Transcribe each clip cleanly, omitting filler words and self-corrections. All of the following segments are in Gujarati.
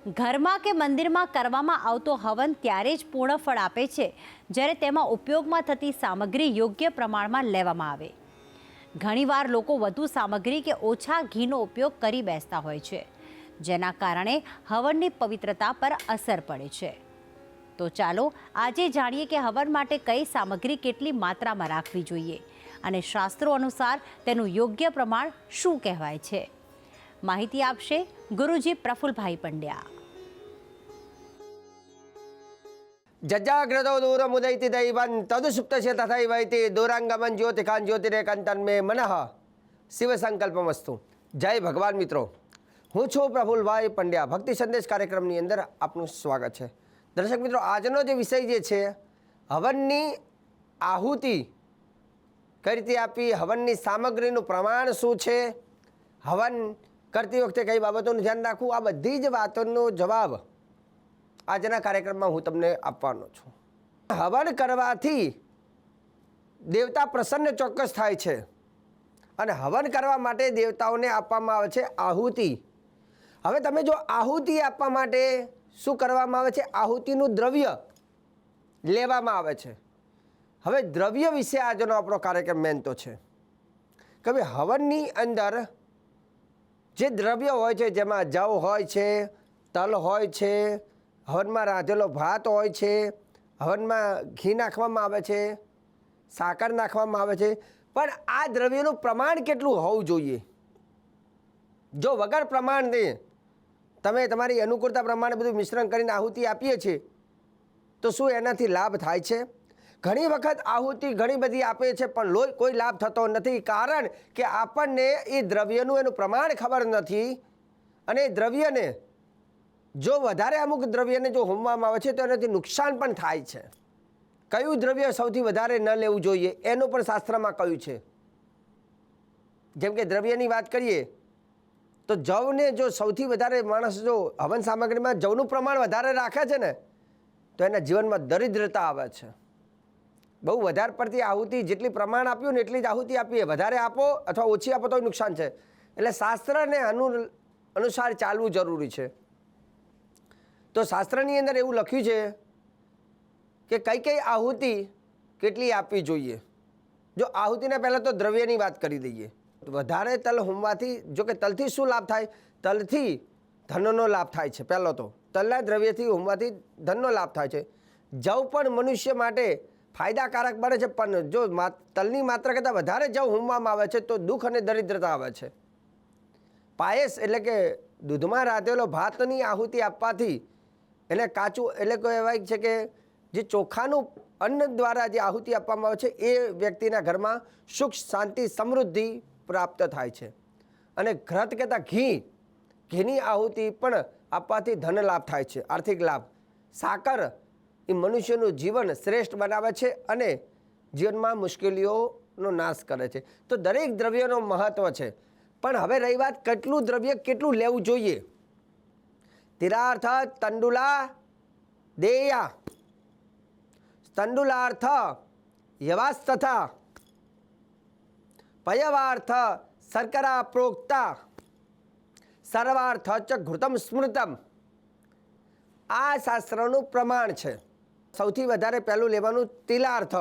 ઘરમાં કે મંદિરમાં કરવામાં આવતો હવન ત્યારે જ પૂર્ણ ફળ આપે છે જ્યારે તેમાં ઉપયોગમાં થતી સામગ્રી યોગ્ય પ્રમાણમાં લેવામાં આવે. ઘણીવાર લોકો વધુ સામગ્રી કે ઓછા ઘીનો ઉપયોગ કરી બેસતા હોય છે, જેના કારણે હવનની પવિત્રતા પર અસર પડે છે. તો ચાલો આજે જાણીએ કે હવન માટે કઈ સામગ્રી કેટલી માત્રામાં રાખવી જોઈએ અને શાસ્ત્રો અનુસાર તેનું યોગ્ય પ્રમાણ શું કહેવાય છે. માહિતી આપશે ગુરુજી પ્રફુલભાઈ પંડ્યા. જજાગ્રતો દૂરમુદૈતિ દૈવં તદુસુપ્તસ્ય તથૈવૈતિ દૂરાંગમન જ્યોતિકાન જ્યોતિરેકંતન મે મનઃ શિવ સંકલ્પમસ્તુ. જય ભગવાન મિત્રો, હું છું પ્રફુલભાઈ પંડ્યા. ભક્તિ સંદેશ કાર્યક્રમની અંદર આપનું સ્વાગત છે. દર્શક મિત્રો, આજનો જે વિષય જે છે હવનની આહુતિ કઈ રીતે આપી, હવનની સામગ્રીનું પ્રમાણ શું છે, હવન કરતી વખતે કઈ બાબતોનું ધ્યાન રાખવું, આ બધી જ વાતોનો જવાબ આજના કાર્યક્રમમાં હું તમને આપવાનો છું. હવન કરવાથી દેવતા પ્રસન્ન ચોક્કસ થાય છે અને હવન કરવા માટે દેવતાઓને આપવામાં આવે છે આહુતિ. હવે તમે જો આહુતિ આપવા માટે શું કરવામાં આવે છે, આહુતિનું દ્રવ્ય લેવામાં આવે છે. હવે દ્રવ્ય વિશે આજનો આપણો કાર્યક્રમ મેન તો છે કે ભાઈ હવનની અંદર જે દ્રવ્ય હોય છે, જેમાં જવ હોય છે, તલ હોય છે, હવનમાં રાંધેલો ભાત હોય છે, હવનમાં ઘી નાખવામાં આવે છે, સાકર નાખવામાં આવે છે, પણ આ દ્રવ્યનું પ્રમાણ કેટલું હોવું જોઈએ. જો વગર પ્રમાણને તમે તમારી અનુકૂળતા પ્રમાણે બધું મિશ્રણ કરીને આહુતિ આપીએ છીએ તો શું એનાથી લાભ થાય છે? ઘણી વખત આહુતિ ઘણી બધી આપે છે પણ કોઈ લાભ થતો નથી, કારણ કે આપણને એ દ્રવ્યનું એનું પ્રમાણ ખબર નથી. અને એ દ્રવ્યને જો વધારે અમુક દ્રવ્યને જો હોમવામાં આવે છે તો એનાથી નુકસાન પણ થાય છે. કયું દ્રવ્ય સૌથી વધારે ન લેવું જોઈએ એનું પણ શાસ્ત્રમાં કહ્યું છે. જેમ કે દ્રવ્યની વાત કરીએ તો જવને જો સૌથી વધારે માણસ જો હવન સામગ્રીમાં જવનું પ્રમાણ વધારે રાખે છે ને તો એના જીવનમાં દરિદ્રતા આવે છે. બહુ વધારે પડતી આહુતિ, જેટલી પ્રમાણ આપ્યું ને એટલી જ આહુતિ આપીએ, વધારે આપો અથવા ઓછી આપો તો નુકસાન છે. એટલે શાસ્ત્રને અનુસાર ચાલવું જરૂરી છે. તો શાસ્ત્રની અંદર એવું લખ્યું છે કે કઈ કઈ આહુતિ કેટલી આપવી જોઈએ. જો આહુતિના પહેલાં તો દ્રવ્યની વાત કરી દઈએ. વધારે તલ હોમવાથી, જો કે તલથી શું લાભ થાય, તલથી ધનનો લાભ થાય છે. પહેલો તો તલના દ્રવ્યથી હોમવાથી ધનનો લાભ થાય છે. જવ પણ મનુષ્ય માટે ફાયદાકારક બને છે, પણ જો તલની માત્રા કરતાં વધારે જવ હોમવામાં આવે છે તો દુઃખ અને દરિદ્રતા આવે છે. પાયસ એટલે કે દૂધમાં રાંધેલો ભાતની આહુતિ આપવાથી એને કાચું એટલે કહેવાય છે કે જે ચોખાનું અન્ન દ્વારા જે આહુતિ આપવામાં આવે છે એ વ્યક્તિના ઘરમાં સુખ, શાંતિ, સમૃદ્ધિ પ્રાપ્ત થાય છે. અને ઘૃત કહેતા ઘીની આહુતિ પણ આપવાથી ધન લાભ થાય છે, આર્થિક લાભ. સાકર એ મનુષ્યનું જીવન શ્રેષ્ઠ બનાવે છે અને જીવનમાં મુશ્કેલીઓનો નાશ કરે છે. તો દરેક દ્રવ્યનો મહત્વ છે. પણ હવે રહી વાત કેટલું દ્રવ્ય કેટલું લેવું જોઈએ. તિરાર્થ તંડુલા દેયા, તંડુલાર્થ યવાસ્તથા, પયવાર્થ શર્કરા પ્રોક્તા, સર્વાર્થ ચ ઘૃતમ સ્મૃતમ. આ શાસ્ત્રનું પ્રમાણ છે. સૌથી વધારે પહેલું લેવાનું તિલાર્થ,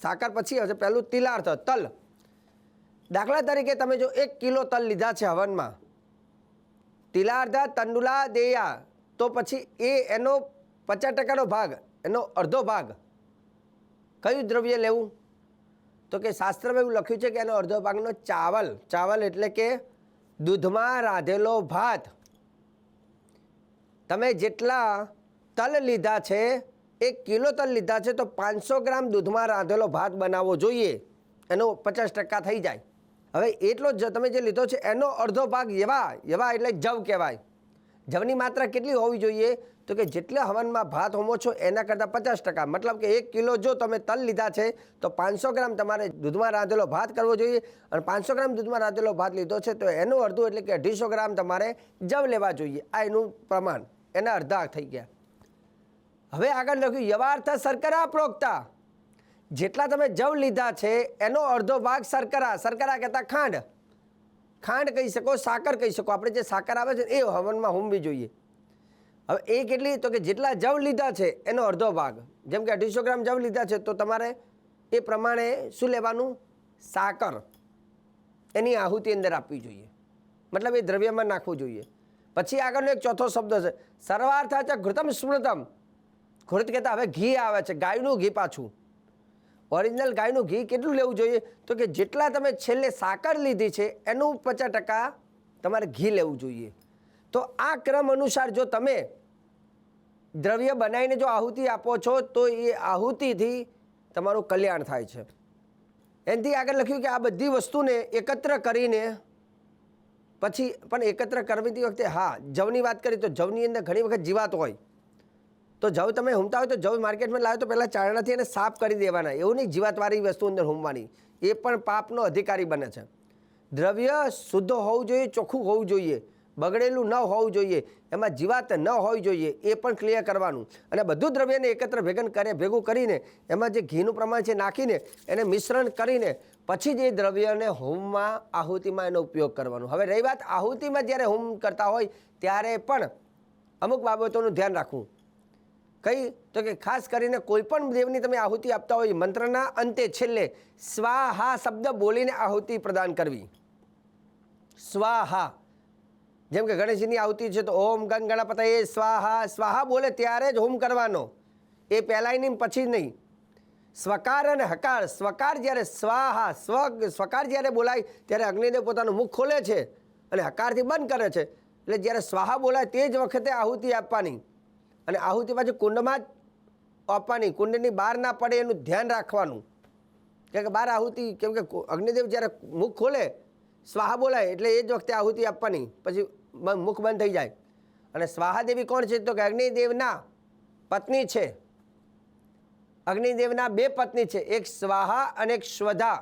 સાકર પછી હશે પહેલું તિલાર્થ, તલ. દાખલા તરીકે તમે જો 1 કિલો તલ લીધા છે હવનમાં, તિલાર્ધ તંડુલા દેયા, તો પછી એનો 50% ભાગ, એનો અડધો ભાગ કયું દ્રવ્ય લેવું? તો કે શાસ્ત્રમાં એવું લખ્યું છે કે એનો અડધો ભાગનો ચાવલ. ચાવલ એટલે કે દૂધમાં રાંધેલો ભાત. તમે જેટલા તલ લીધા છે, 1 કિલો તલ લીધા છે તો 500 ગ્રામ દૂધમાં રાંધેલો ભાત બનાવવો જોઈએ. એનો 50% થઈ જાય. હવે એટલો જ તમે જે લીધો છે એનો અડધો ભાગ યવા એટલે જવ કહેવાય. જવની માત્રા કેટલી હોવી જોઈએ? તો કે જેટલા હવનમાં ભાત હોમો છો એના કરતાં 50%. મતલબ કે 1 કિલો જો તમે તલ લીધા છે તો 500 ગ્રામ તમારે દૂધમાં રાંધેલો ભાત કરવો જોઈએ. અને 500 ગ્રામ દૂધમાં રાંધેલો ભાત લીધો છે તો એનું અડધું એટલે કે 250 ગ્રામ તમારે જવ લેવા જોઈએ. આ એનું પ્રમાણ, એના અડધા થઈ ગયા. હવે આગળ લખ્યું યવાર્થ શર્કરા પ્રોક્તા. જેટલા તમે જવ લીધા છે એનો અડધો ભાગ શર્કરા. શર્કરા કહેતા ખાંડ. ખાંડ કહી શકો, સાકર કહી શકો. આપણે જે સાકર આવે છે એ હવનમાં હોમવી જોઈએ. હવે એ કેટલી તો કે જેટલા જવ લીધા છે એનો અડધો ભાગ, જેમ કે 250 ગ્રામ જવ લીધા છે તો તમારે એ પ્રમાણે શું લેવાનું, સાકર એની આહુતિ અંદર આપવી જોઈએ, મતલબ એ દ્રવ્યમાં નાખવું જોઈએ. પછી આગળનો એક ચોથો શબ્દ છે સર્વાર્થ છે ઘૃતમ સ્મૃતમ. ઘૃત કહેતા હવે ઘી આવે છે, ગાયનું ઘી. પાછું ઓરિજિનલ ગાયનું ઘી કેટલું લેવું જોઈએ તો કે જેટલા તમે છેલ્લે સાકર લીધી છે એનું 50% તમારે ઘી લેવું જોઈએ. તો આ ક્રમ અનુસાર જો તમે દ્રવ્ય બનાવીને જો આહુતિ આપો છો તો એ આહુતિથી તમારું કલ્યાણ થાય છે. એનાથી આગળ લખ્યું કે આ બધી વસ્તુને એકત્ર કરીને પછી પણ એકત્ર કરતી વખતે હા જવની વાત કરી તો જવની અંદર ઘણી વખત જીવાત હોય, તો જવ તમે હુમતા હોય તો જવ માર્કેટમાં લાવે તો પહેલાં ચારણાથી એને સાફ કરી દેવાના, એવું નહીં જીવાતવાળી વસ્તુ અંદર હુમવાની, એ પણ પાપનો અધિકારી બને છે. દ્રવ્ય શુદ્ધ હોવું જોઈએ, ચોખ્ખું હોવું જોઈએ, બગડેલું ન હોવું જોઈએ, એમાં જીવાત ન હોવી જોઈએ, એ પણ ક્લિયર કરવાનું. અને બધું દ્રવ્યને એકત્ર ભેગું કરીને એમાં જે ઘીનું પ્રમાણ છે નાખીને એને મિશ્રણ કરીને પછી જ એ દ્રવ્યને હોમમાં આહુતિમાં એનો ઉપયોગ કરવાનો. હવે રહી વાત આહુતિમાં જ્યારે હોમ કરતા હોય ત્યારે પણ અમુક બાબતોનું ધ્યાન રાખવું. કઈ તો કે ખાસ કરીને કોઈ પણ દેવની તમે આહુતિ આપતા હોય મંત્રના અંતે છેલ્લે સ્વાહા શબ્દ બોલીને આહુતિ પ્રદાન કરવી. સ્વાહા, જેમ કે ગણેશજીની આહુતિ છે તો ઓમ ગણ ગણપતયે સ્વાહા, સ્વાહા બોલે ત્યારે જ હોમ કરવાનો, એ પહેલાંય નહીં પછી નહીં. સ્વકાર અને હકાર, સ્વકાર જ્યારે સ્વાહા સ્વકાર જ્યારે બોલાય ત્યારે અગ્નિદેવ પોતાનું મુખ ખોલે છે અને હકારથી બંધ કરે છે, એટલે જ્યારે સ્વાહા બોલાય તે જ વખતે આહુતિ આપવાની. અને આહુતિ પાછી કુંડમાં જ આપવાની, કુંડની બહાર ના પડે એનું ધ્યાન રાખવાનું. કેમ કે બહાર આહુતિ, કેમ કે અગ્નિદેવ જ્યારે મુખ ખોલે સ્વાહા બોલાય એટલે એ જ વખતે આહુતિ આપવાની, પછી મુખ બંધ થઈ જાય. અને સ્વાહાદેવી કોણ છે તો કે અગ્નિદેવના પત્ની છે. અગ્નિદેવના 2 પત્ની છે, એક સ્વાહા અને એક સ્વધા.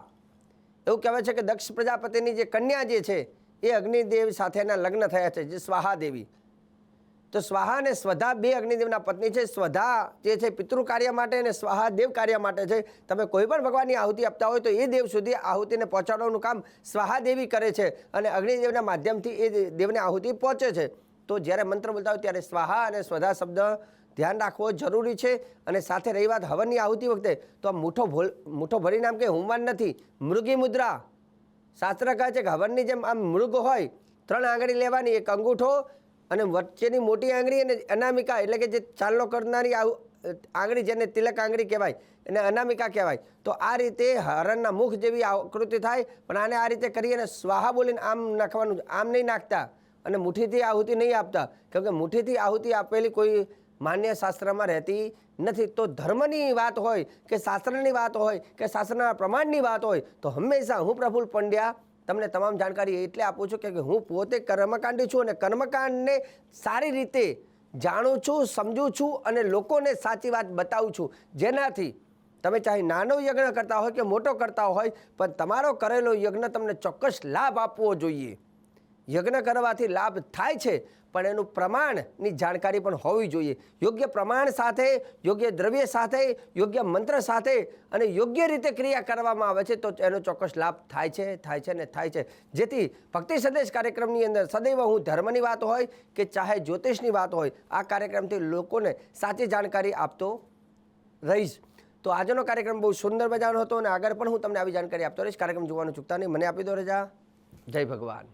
એવું કહેવાય છે કે દક્ષ પ્રજાપતિની જે કન્યા જે છે એ અગ્નિદેવ સાથેના લગ્ન થયા છે, જે સ્વાહાદેવી. તો સ્વાહા અને સ્વધા 2 અગ્નિદેવના પત્ની છે. સ્વધા જે છે પિતૃ કાર્ય માટે અને સ્વાહા દેવ કાર્ય માટે છે. તમે કોઈ પણ ભગવાનની આહુતિ આપતા હોય તો એ દેવ સુધી આહુતિને પહોંચાડવાનું કામ સ્વાહાદેવી કરે છે અને અગ્નિદેવના માધ્યમથી એ દેવને આહુતિ પહોંચે છે. તો જ્યારે મંત્ર બોલતા હોય ત્યારે સ્વાહા અને સ્વધા શબ્દ ધ્યાન રાખવો જરૂરી છે. અને સાથે રહી વાત હવનની આહુતિ વખતે તો આ મૂઠો ભરીને આમ કે હુમવાન નથી, મૃગી મુદ્રા. શાસ્ત્ર કહે છે કે હવનની જેમ આમ મૃગ હોય 3 આંગળી લેવાની, એક અંગૂઠો અને વચ્ચેની મોટી આંગળી અને અનામિકા, એટલે કે જે ચાલનો કરનારી આંગળી જેને તિલક આંગળી કહેવાય એને અનામિકા કહેવાય. તો આ રીતે હરણના મુખ જેવી આકૃતિ થાય, પણ આને આ રીતે કરી અને સ્વાહા બોલીને આમ નાખવાનું, આમ નહીં નાખતા અને મુઠ્ઠીથી આહુતિ નહીં આપતા, કેમ કે મુઠ્ઠીથી આહુતિ આપેલી કોઈ માન્ય શાસ્ત્રમાં રહેતી નથી. તો ધર્મની વાત હોય કે શાસ્ત્રની વાત હોય કે શાસ્ત્રના પ્રમાણની વાત હોય તો હંમેશા હું પ્રફુલ્લ પંડ્યા તમને તમામ જાણકારી એટલે આપું છું કે હું પોતે કર્મકાંડી છું અને કર્મકાંડને સારી રીતે જાણું છું, સમજું છું અને લોકોને સાચી વાત બતાવું છું, જેનાથી તમે ચાહે નાનો યજ્ઞ કરતા હોય કે મોટો કરતા હોય પણ તમારો કરેલો યજ્ઞ તમને ચોક્કસ લાભ આપવો જોઈએ. યજ્ઞ કરવાથી લાભ થાય છે પણ એનું પ્રમાણની જાણકારી પણ હોવી જોઈએ. યોગ્ય પ્રમાણ સાથે, યોગ્ય દ્રવ્ય સાથે, યોગ્ય મંત્ર સાથે અને યોગ્ય રીતે ક્રિયા કરવામાં આવે છે તો એનો ચોક્કસ લાભ થાય છે ને થાય છે. જેથી ભક્તિ સંદેશ કાર્યક્રમની અંદર સદૈવ હું ધર્મની વાત હોય કે ચાહે જ્યોતિષની વાત હોય, આ કાર્યક્રમથી લોકોને સાચી જાણકારી આપતો રહીશ. તો આજનો કાર્યક્રમ બહુ સુંદર મજાનો હતો અને આગળ પણ હું તમને આવી જાણકારી આપતો રહીશ. કાર્યક્રમ જોવાનું ચૂકતા નહીં. મને આપી દો રજા. જય ભગવાન.